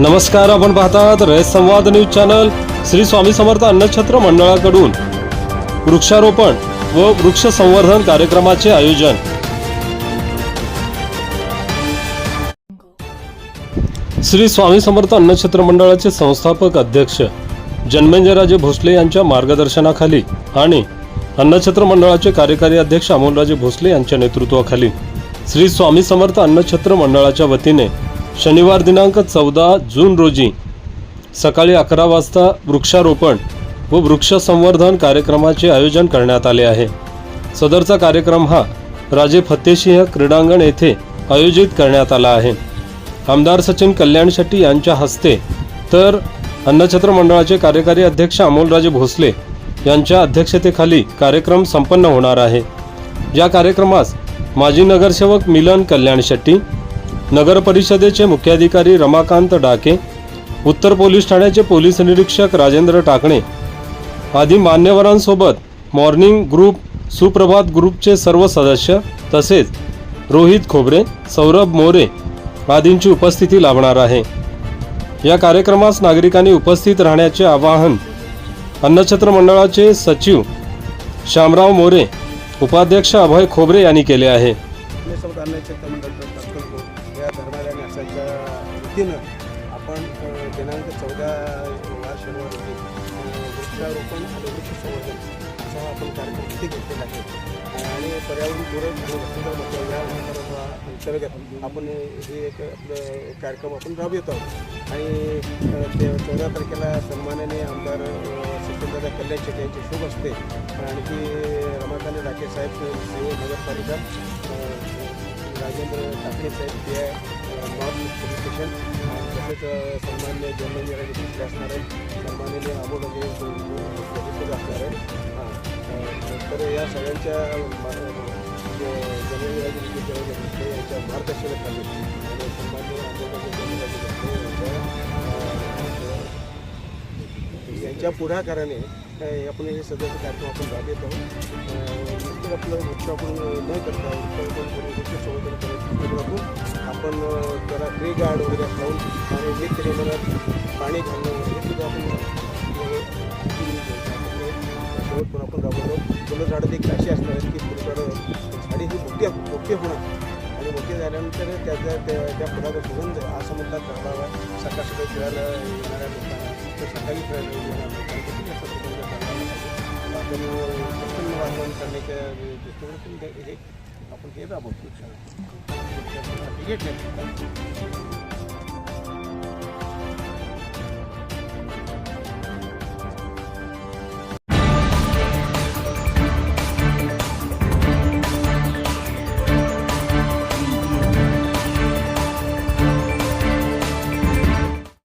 नमस्कार, आपण पाहतात रयत संवाद न्यूज चॅनल. श्री स्वामी समर्थ अन्नछत्र मंडळाकडून वृक्षारोपण व वृक्ष संवर्धन कार्यक्रमाचे आयोजन. श्री स्वामी समर्थ अन्नछत्र मंडळाचे संस्थापक अध्यक्ष जन्मेजयराजे भोसले यांच्या मार्गदर्शनाखाली आणि अन्नछत्र मंडळाचे कार्यकारी अध्यक्ष अमोलराजे भोसले यांच्या नेतृत्वाखाली श्री स्वामी समर्थ अन्नछत्र मंडळाच्या वतीने शनिवार दिनांक 14 जून रोजी सकाळी 11 वाजता वृक्षारोपण व वृक्ष संवर्धन कार्यक्रमाचे आयोजन करण्यात आले आहे. सदरचा कार्यक्रम हा राजे फत्तेसिंह क्रीडांगण येथे आयोजित करण्यात आला आहे. आमदार सचिन कल्याण शेट्टी यांच्या हस्ते तर अन्नछत्र मंडळाचे कार्यकारी अध्यक्ष अमोलराजे भोसले यांच्या अध्यक्षतेखाली कार्यक्रम संपन्न होणार आहे. या कार्यक्रमास माजी नगरसेवक मिलन कल्याण शेट्टी, नगर परिषदेचे मुख्याधिकारी रमाकांत डाके, उत्तर पोलीस ठाण्याचे पोलीस निरीक्षक राजेंद्र टाकणे आदी मान्यवरांसोबत मॉर्निंग ग्रुप, सुप्रभात ग्रुपचे सर्व सदस्य तसेच रोहित खोबरे, सौरभ मोरे आदींची उपस्थिती लाभणार आहे. या कार्यक्रमास नागरिकांनी उपस्थित राहण्याचे आवाहन अन्नछत्र मंडळाचे सचिव श्यामराव मोरे, उपाध्यक्ष अभय खोबरे यांनी केले आहे. आपण दिनांक 14 शनिवार रोजी वृक्षारोपण आणि वृक्ष संवर्धन असा आपण कार्यक्रम तिथे घेतलेला आहे आणि पर्यावरणपूरक या अंतर्गत आपण हे एक आपलं कार्यक्रम आपण राबवित आहोत. आणि ते 14 तारखेला सन्मानाने आमदार सचिनदादा कल्याण शेट्टी यांचे शुभ असते, आणखी रमाकांत डाके साहेब नगरपालिका, राजेंद्र टाकणे साहेब ते नॉर्थ पोलीस स्टेशन, तसेच सन्मान्य जन्मेजयराजे भोसले असणार आहे, सन्माननीय अमोलराजे भोसले असणार आहे. तर या सगळ्यांच्या जन्मेजयराजे भोसले यांच्या मार्गदर्शनाखाली आणि सन्मान्य अमोलराजे भोसले यांच्या पुढाकाराने आपण हे सदस्य कार्यक्रम आपण राबवित आहोत. नुसतं आपलं वृक्षारोपण न करता वृक्ष संवर्धन करायचं आपण त्याला ट्री गार्ड वगैरे लावून आणि नित्य पाणी घालणं हे सुद्धा आपण शेवटपर्यंत आपण राबवतो. फुलं झाडं देखील अशी असणार आहेत की फुलझाडं झाडी ही मोठी होणार आणि मोठी झाल्यानंतर त्या फुलाचा सुगंध असं म्हणतात करावा. सकाळ सकाळी फिरायला येणाऱ्या लोकांना तर सकाळी फिरायला येणाऱ्या लोकांना देखील असा सुगंध करावा. आपण प्रसन्न वातावरण करण्याच्या दृष्टीने हे आपण हे राबवतो.